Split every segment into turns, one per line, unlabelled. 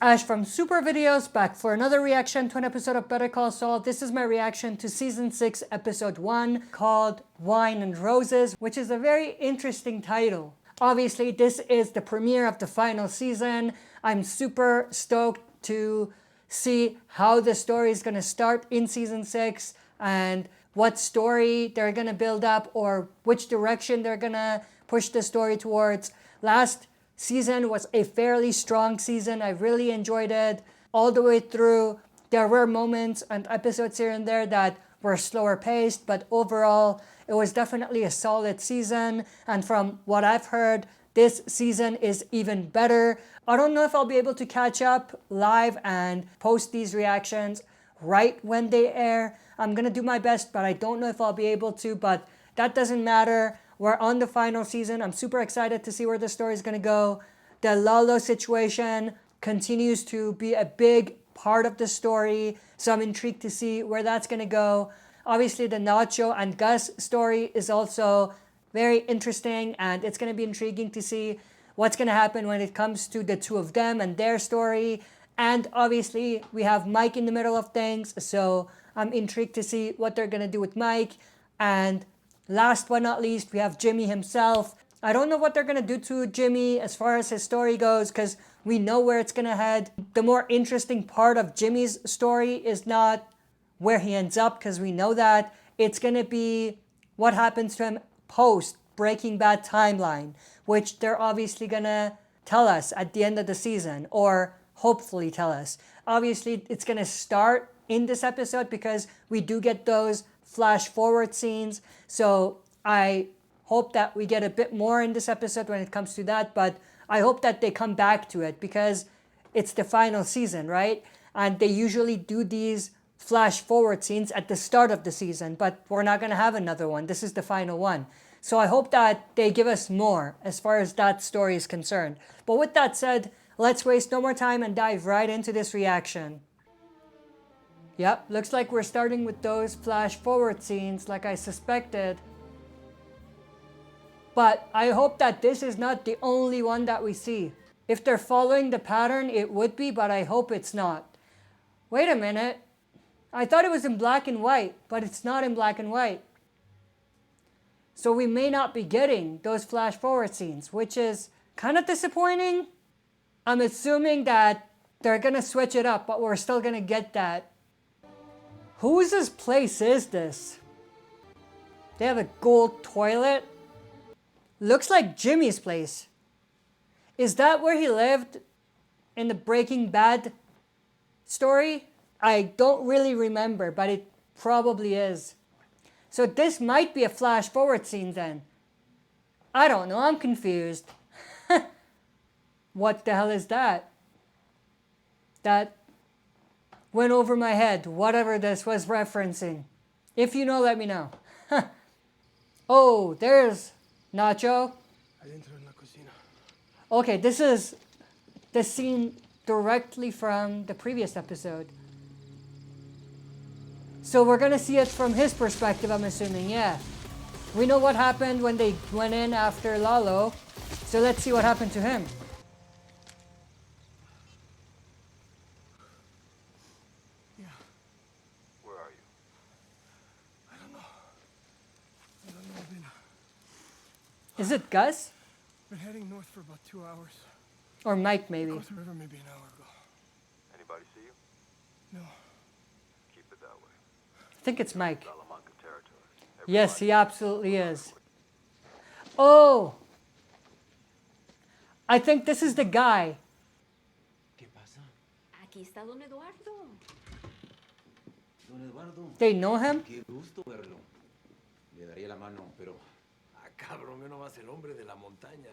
Ash from Super Videos, back for another reaction to an episode of Better Call Saul. This is my reaction to Season 6, Episode 1, called Wine and Roses, which is a very interesting title. Obviously, this is the premiere of the final season. I'm super stoked to see how the story is going to start in Season 6 and what story they're going to build up or which direction they're going to push the story towards. Last season was a fairly strong season. I really enjoyed it all the way through. There were moments and episodes here and there that were slower paced, but overall it was definitely a solid season. And from what I've heard, this season is even better. I don't know if I'll be able to catch up live and post these reactions right when they air. I'm gonna do my best, but I don't know if I'll be able to, but that doesn't matter. We're on the final season. I'm super excited to see where the story is going to go. The Lalo situation continues to be a big part of the story, so I'm intrigued to see where that's going to go. Obviously, the Nacho and Gus story is also very interesting, and it's going to be intriguing to see what's going to happen when it comes to the two of them and their story. And obviously, we have Mike in the middle of things, so I'm intrigued to see what they're going to do with Mike. And last but not least, we have Jimmy himself. I don't know what they're going to do to Jimmy as far as his story goes, because we know where it's going to head. The more interesting part of Jimmy's story is not where he ends up, because we know that. It's going to be what happens to him post Breaking Bad timeline, which they're obviously going to tell us at the end of the season, or hopefully tell us. Obviously, it's going to start in this episode because we do get those flash forward scenes. So I hope that we get a bit more in this episode when it comes to that, but I hope that they come back to it because it's the final season, right? And they usually do these flash forward scenes at the start of the season, but we're not going to have another one. This is the final one. So I hope that they give us more as far as that story is concerned. But with that said, let's waste no more time and dive right into this reaction. Yep, looks like we're starting with those flash forward scenes like I suspected. But I hope that this is not the only one that we see. If they're following the pattern, it would be, but I hope it's not. Wait a minute. I thought it was in black and white, but it's not in black and white. So we may not be getting those flash forward scenes, which is kind of disappointing. I'm assuming that they're going to switch it up, but we're still going to get that. Whose place is this? They have a gold toilet. Looks like Jimmy's place. Is that where he lived in the Breaking Bad story? I don't really remember, but it probably is. So this might be a flash forward scene then. I don't know, I'm confused. What the hell is that? That went over my head, whatever this was referencing. If you know, let me know. Oh, there's Nacho. Okay, this is the scene directly from the previous episode. So we're gonna see it from his perspective, I'm assuming, yeah. We know what happened when they went in after Lalo, so let's see what happened to him. Is it Gus?
Been heading north for about 2 hours.
Or Mike, maybe.
Across the river maybe an hour ago.
Anybody see you?
No.
Keep it that way.
I think it's Mike.
Salamanca territory.
Yes, he absolutely is. Oh! I think this is the guy.
¿Qué pasa?
Aquí está don Eduardo.
Don Eduardo.
They know him?
Qué gusto verlo. Le daría la mano, pero...
Cabrón, yo no más el hombre de la montaña.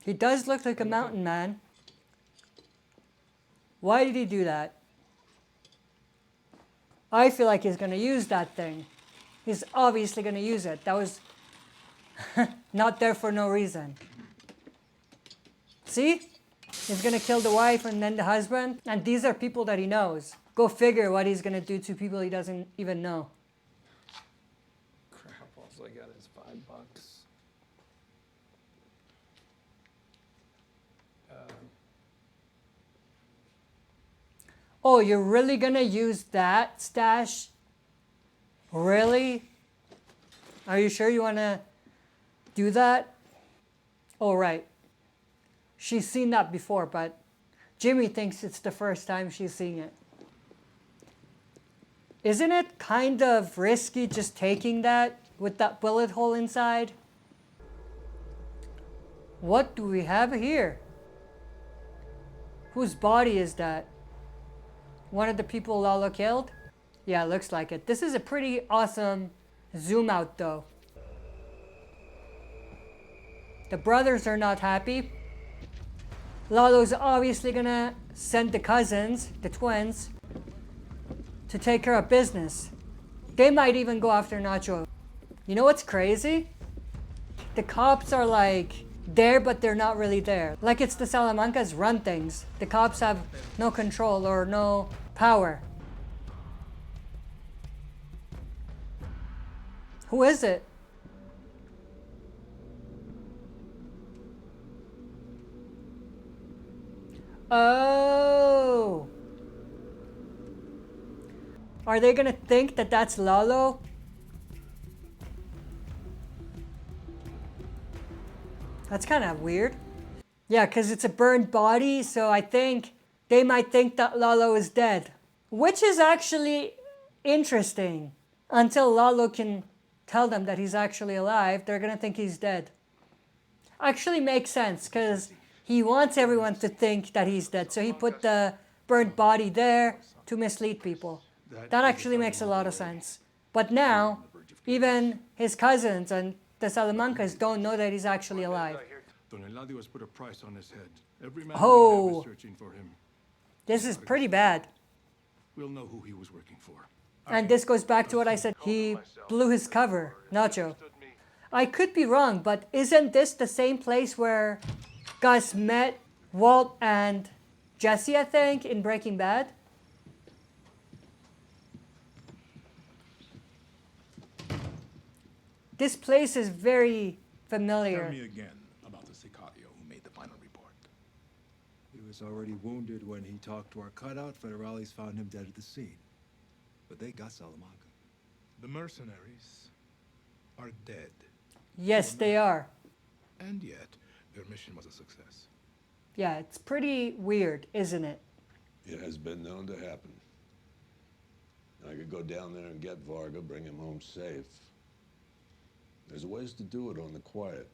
He does look like a mountain man. Why did he do that? I feel like he's going to use that thing. He's obviously going to use it. That was not there for no reason. See? He's going to kill the wife and then the husband. And these are people that he knows. Go figure what he's going to do to people he doesn't even know.
Crap, all I got is $5.
Oh, you're really gonna use that stash? Really? Are you sure you wanna do that? Oh, right. She's seen that before, but Jimmy thinks it's the first time she's seeing it. Isn't it kind of risky just taking that with that bullet hole inside? What do we have here? Whose body is that? One of the people Lalo killed? Yeah, looks like it. This is a pretty awesome zoom out though. The brothers are not happy. Lalo's obviously gonna send the cousins, the twins, to take care of business. They might even go after Nacho. You know what's crazy? The cops are like there, but they're not really there. Like it's the Salamancas run things. The cops have no control or no power. Who is it? Oh. Are they gonna think that that's Lalo? That's kind of weird. Yeah, because it's a burned body, so I think they might think that Lalo is dead. Which is actually interesting. Until Lalo can tell them that he's actually alive, they're gonna think he's dead. Actually makes sense, because he wants everyone to think that he's dead, so he put the burnt body there to mislead people. That actually makes a lot of sense. But now, even his cousins and the Salamancas don't know that he's actually alive.
Don Eladio has put a price on his head. Every man
Oh.
we have is searching for him.
This is pretty bad.
We'll know who he was working for.
And this goes back to what I said. He blew his cover, Nacho. I could be wrong, but isn't this the same place where Gus met Walt and Jesse, I think, in Breaking Bad? This place is very familiar.
Tell me again about the Sicario who made the final report.
He was already wounded when he talked to our cutout. Federales found him dead at the scene. But they got Salamanca.
The mercenaries are dead.
Yes, they are.
And yet, their mission was a success.
Yeah, it's pretty weird, isn't it?
It has been known to happen. I could go down there and get Varga, bring him home safe. There's ways to do it on the quiet.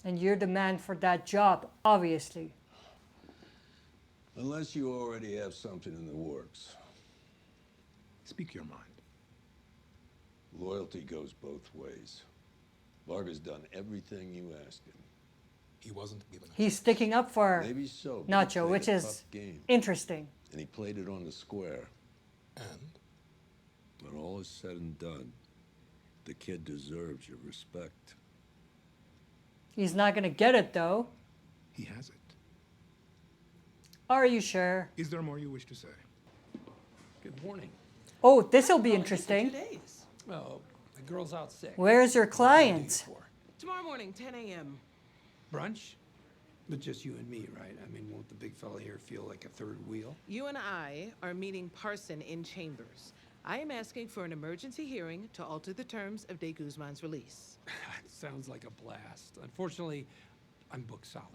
And you're the man for that job, obviously.
Unless you already have something in the works.
Speak your mind.
Loyalty goes both ways. Varga's done everything you asked him.
He wasn't given a
He's sticking up for
Maybe so, but he
Nacho,
played
which
a
is
tough game,
interesting.
and he played it on the square.
And
When all is said and done, the kid deserves your respect.
He's not gonna get it though.
he has it.
Are you sure?
Is there more you wish to say?
Good morning.
Oh, this'll be interesting.
Oh, the girl's out sick.
Where's your
What can I do you
client?
for?
Tomorrow morning, 10 a.m.
Brunch? But just you and me, right? I mean, won't the big fella here feel like a third wheel?
You and I are meeting Parson in chambers. I am asking for an emergency hearing to alter the terms of De Guzman's release.
Sounds like a blast. Unfortunately, I'm booked solid.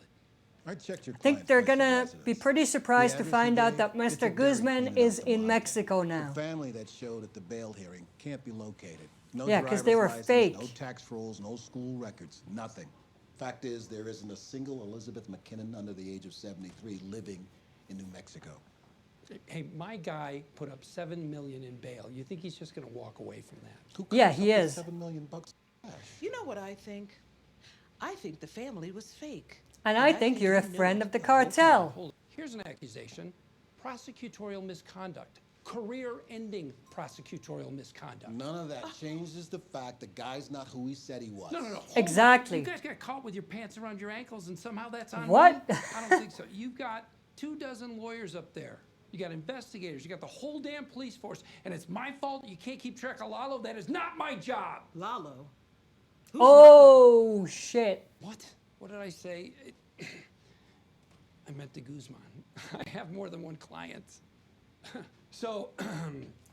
I checked your
I think they're gonna be pretty surprised to find out that Mr. Guzman is in Mexico now.
The family that showed at the bail hearing can't be located. No
Yeah, 'cause they
driver's
were
license,
fake.
No tax rolls, no school records, nothing. Fact is, there isn't a single Elizabeth McKinnon under the age of 73 living in New Mexico.
Hey, my guy put up $7 million in bail. You think he's just gonna walk away from that?
Who
Yeah,
comes
he
up with
is.
$7 million cash?
You know what I think? I think the family was fake.
And I think you're a
you knew
friend
it.
of the cartel.
Hold on. Here's an accusation. Prosecutorial misconduct. Career-ending prosecutorial misconduct.
None of that changes the fact the guy's not who he said he was.
No. Hold on.
Exactly.
You guys got caught with your pants around your ankles and somehow that's on
What?
me? I don't think so. You've got 24 lawyers up there. You got investigators. You got the whole damn police force. And it's my fault that you can't keep track of Lalo. That is not my job.
Lalo?
Oh, shit.
What? What did I say? I meant De Guzman. I have more than one client. So,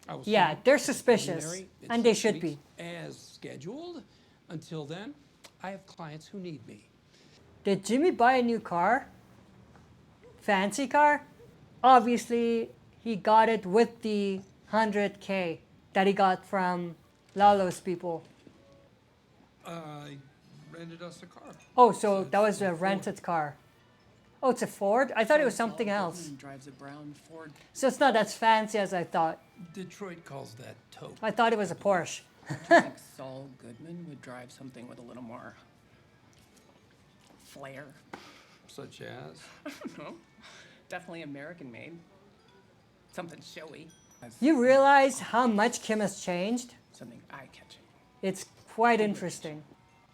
I will
Yeah,
see
they're
you at the
suspicious,
preliminary in
and they
6
should
weeks
be.
As scheduled. Until then, I have clients who need me.
Did Jimmy buy a new car? Fancy car? Obviously, he got it with the 100K that he got from Lalo's people.
I rented us a car.
Oh, so that was a rented car. Oh, it's a Ford? I thought it was something
Saul
else.
Goodman drives a brown Ford.
So it's not as fancy as I thought.
Detroit calls that taupe.
I thought it was a Porsche.
I think Saul Goodman would drive something with a little more flair.
Such as?
I don't know. Definitely American made. Something showy.
You realize how much Kim has changed?
Something eye-catching.
It's quite interesting.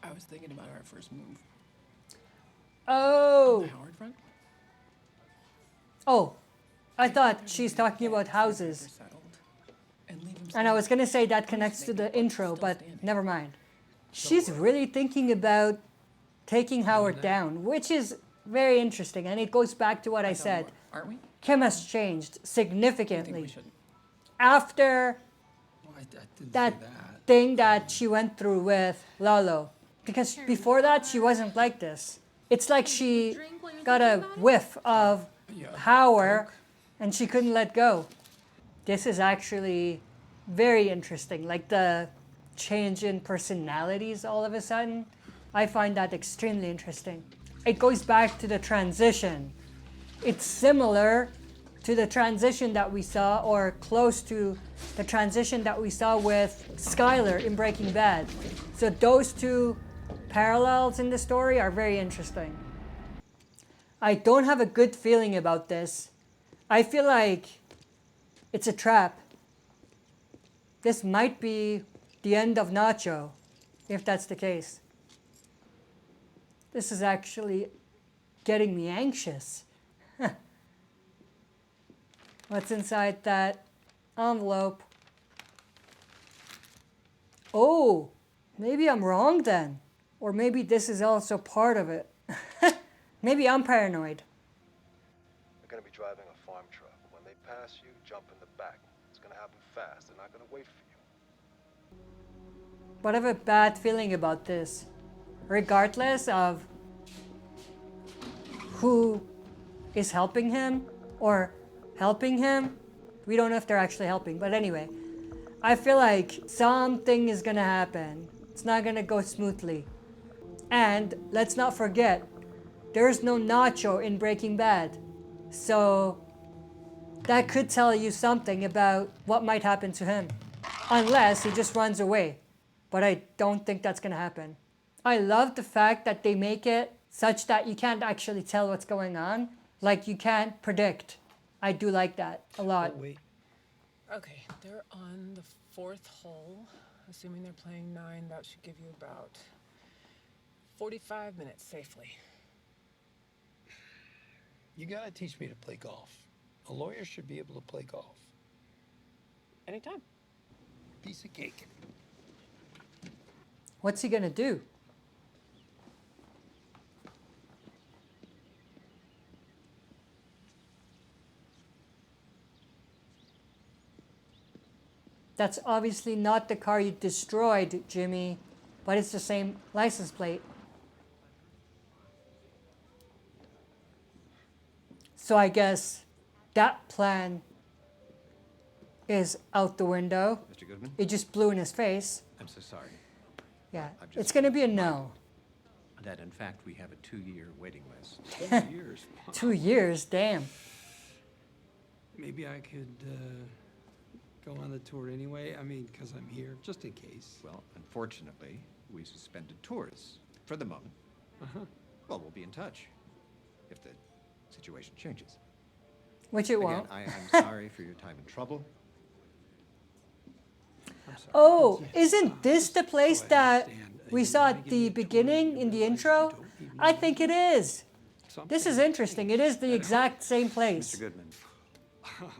I was thinking about our first move.
Oh,
The Howard front?
oh, I thought she's talking about houses.
Settled. And leave him
And I was going to say that connects to the intro, but never mind. She's really thinking about taking Howard down, which is very interesting. And it goes back to what I said.
Aren't we?
Kim has changed
I think we
significantly
shouldn't.
after
Well, I didn't
that
say that.
thing that she went through with Lalo. Because before that, she wasn't like this. It's like she got a whiff of power and she couldn't let go. This is actually very interesting. Like the change in personalities all of a sudden. I find that extremely interesting. It goes back to the transition. It's similar to the transition that we saw, or close to the transition that we saw with Skyler in Breaking Bad. So those two parallels in the story are very interesting. I don't have a good feeling about this. I feel like it's a trap. This might be the end of Nacho, if that's the case. This is actually getting me anxious. What's inside that envelope? Oh, maybe I'm wrong then. Or maybe this is also part of it. Maybe I'm paranoid.
They're gonna be driving a farm truck. When they pass you, jump in the back. It's gonna happen fast. They're not gonna wait for you.
But I have a bad feeling about this. Regardless of who is helping him or helping him, we don't know if they're actually helping. But anyway, I feel like something is gonna happen. It's not gonna go smoothly. And let's not forget, there's no Nacho in Breaking Bad. So that could tell you something about what might happen to him. Unless he just runs away. But I don't think that's gonna happen. I love the fact that they make it such that you can't actually tell what's going on. Like you can't predict. I do like that a lot.
Wait.
Okay, they're on the 4th hole. Assuming they're playing 9, that should give you about 45 minutes safely.
You gotta teach me to play golf. A lawyer should be able to play golf.
Anytime.
Piece of cake.
What's he gonna do? That's obviously not the car you destroyed, Jimmy, but it's the same license plate. So I guess that plan is out the window.
Mr. Goodman?
It just blew in his face.
I'm so sorry.
Yeah,
I'm just-
it's gonna be a no.
That, in fact, we have a 2-year waiting list.
2 years.
2 years, damn.
Maybe I could go on the tour anyway. I mean, because I'm here, just in case.
Well, unfortunately, we suspended tours for the moment. Well, we'll be in touch if the situation changes.
Which it
Again,
won't.
I'm sorry for your time and trouble. I'm sorry.
Oh, isn't this the place that we saw at the beginning in the intro? I think it is. This is interesting. It is the exact same place.
Mr. Goodman,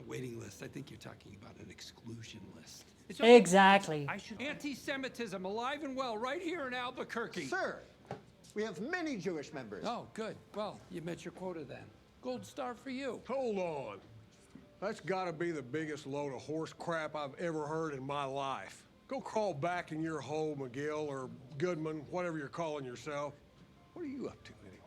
Waiting list. I think you're talking about an exclusion list.
Exactly.
Anti-Semitism alive and well right here in Albuquerque.
Sir, we have many Jewish members.
Oh, good. Well, you met your quota then. Gold star for you.
Hold on.
That's gotta be the biggest load of horse crap I've ever heard in my life. Go crawl back in your hole, McGill, or Goodman, whatever you're calling yourself. What are you up to, anyway?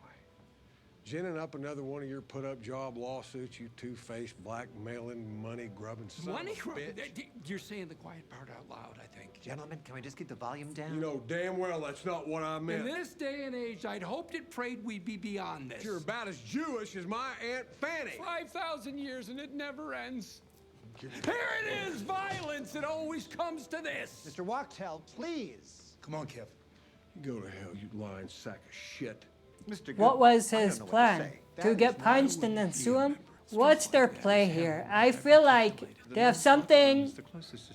Ginning up another one of your put-up job lawsuits, you two-faced, blackmailing, money-grubbing son
Money
of a bitch.
You're saying the quiet part out loud, I think.
Gentlemen, can we just keep the volume down?
You know damn well that's not what I meant.
In this day and age, I'd hoped and prayed we'd be beyond this.
You're about as Jewish as my Aunt Fanny.
5,000 years and it never ends. Here it is, violence. It always comes to this.
Mr. Wachtel, please.
Come on, Kev. You go to hell, you lying sack of shit.
Mr.
What was his plan? To get punched and then sue him? What's their play here? I feel like they have something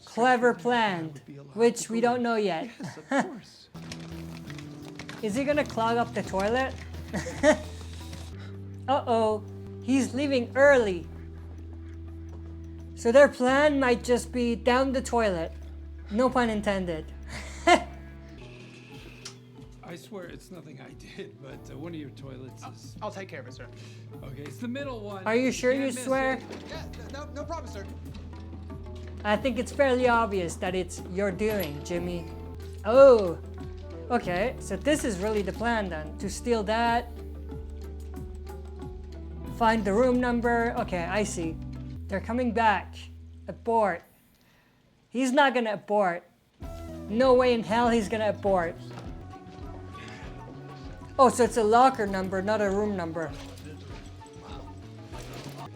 clever planned, which we don't know yet. Is he gonna clog up the toilet? Uh-oh, he's leaving early. So their plan might just be down the toilet. No pun intended.
I swear it's nothing I did, but one of your toilets is...
I'll take care of it, sir.
Okay, it's the middle one.
Are you sure you
can't miss
swear?
it.
Yeah, no problem, sir.
I think it's fairly obvious that it's your doing, Jimmy. Oh, okay, so this is really the plan then, to steal that, find the room number. Okay, I see. They're coming back. Abort. He's not gonna abort. No way in hell he's gonna abort. Oh, so it's a locker number, not a room number.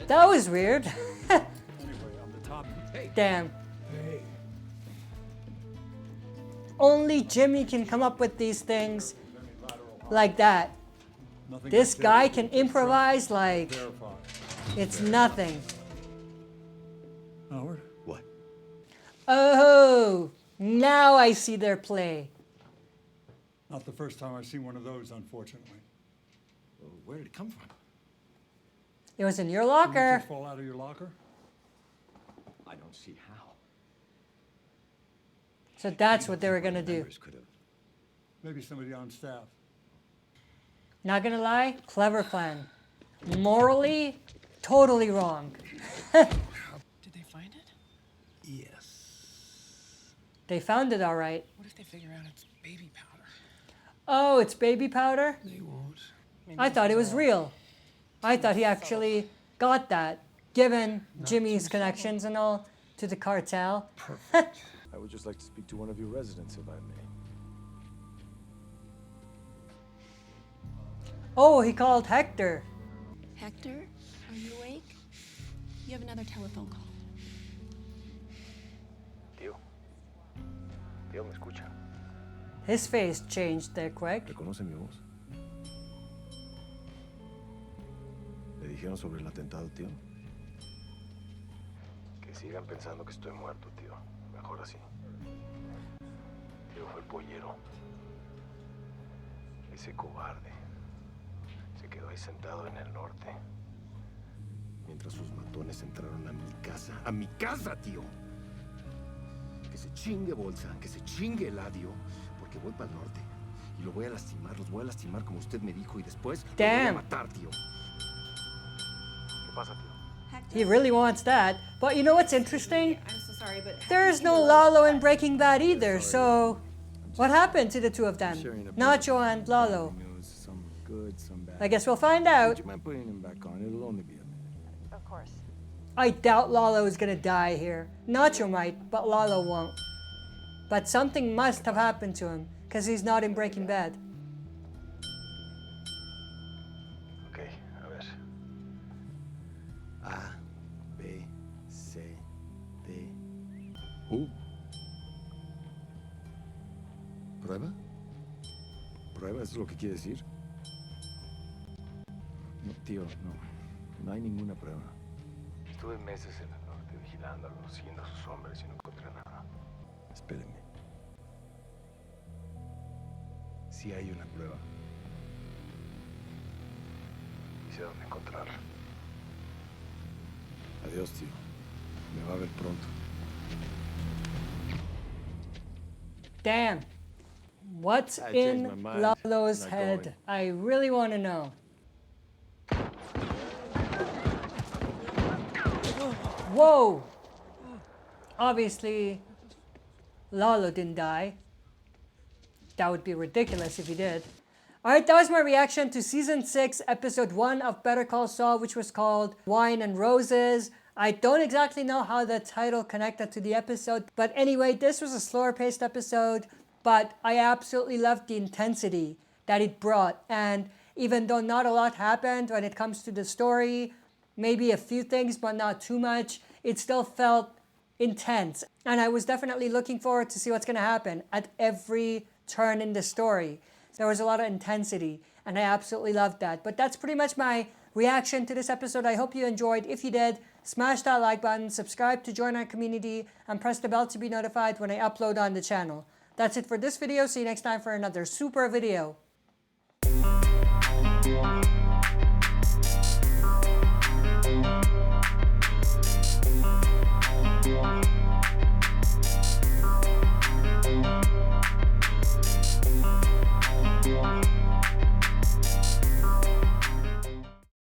That was weird. Damn. Only Jimmy can come up with these things like that. This guy can improvise like it's nothing.
Howard?
What?
Oh, now I see their play.
Not the first time I've seen one of those, unfortunately.
Well, where did it come from?
It was in your
Did it
locker.
just fall out of your locker?
I don't see how.
So that's what they were gonna do.
Maybe somebody on staff.
Not gonna lie, clever plan. Morally, totally wrong.
Did they find it?
Yes.
They found it all right.
What if they figure out it's baby powder?
Oh, it's baby powder?
They won't.
I thought it was real. I thought he actually got that, given Jimmy's connections and all to the cartel.
I would just like to speak to one of your residents, if I may.
Oh, he called Hector.
Hector, are you awake? You have another telephone call.
Tío. Tío, ¿me escucha?
His face changed there quick.
¿Reconoce mi voz? ¿Le dijeron sobre el atentado, tío? Que sigan pensando que estoy muerto, tío. Mejor así. Tío, fue el pollero. Ese cobarde. Se quedó ahí sentado en el norte. Mientras sus matones entraron a mi casa. ¡A mi casa, tío! Que se chingue Bolsa, que se chingue Eladio. Porque voy para el norte. Y lo voy a lastimar, los voy a lastimar como usted me dijo. Y después lo voy a matar, tío. ¿Qué pasa, tío?
He really wants that. But you know what's interesting?
I'm so sorry, but
There's no Lalo in Breaking Bad either, so what happened to the two of them? Nacho and Lalo.
Some good, some bad.
I guess we'll find out.
Would you mind putting him back on? It'll only be a minute.
of course.
I doubt Lalo is gonna die here. Nacho might, but Lalo won't. But something must have happened to him, because he's not in Breaking Bad.
Ok, a ver. A, B, C, D, U. ¿Prueba? ¿Prueba? ¿Eso es lo que quiere decir? No, tío, no. No hay ninguna prueba. Estuve meses en el norte vigilándolos, siguiendo a sus hombres y no encontré nada. Espérenme. Sí hay una prueba. Y sé dónde encontrarla. Adiós, tío. Me va a ver pronto.
Damn. What's
I
in
changed my mind.
Lalo's
Not
head?
going.
I really want to know. Whoa! Obviously, Lalo didn't die. That would be ridiculous if he did. Alright, that was my reaction to Season 6, Episode 1 of Better Call Saul, which was called Wine and Roses. I don't exactly know how the title connected to the episode, but anyway, this was a slower paced episode, but I absolutely loved the intensity that it brought. And even though not a lot happened when it comes to the story, maybe a few things, but not too much, it still felt intense. And I was definitely looking forward to see what's going to happen at every turn in the story. There was a lot of intensity, and I absolutely loved that. But that's pretty much my reaction to this episode. I hope you enjoyed. If you did, smash that like button, subscribe to join our community, and press the bell to be notified when I upload on the channel. That's it for this video. See you next time for another super video.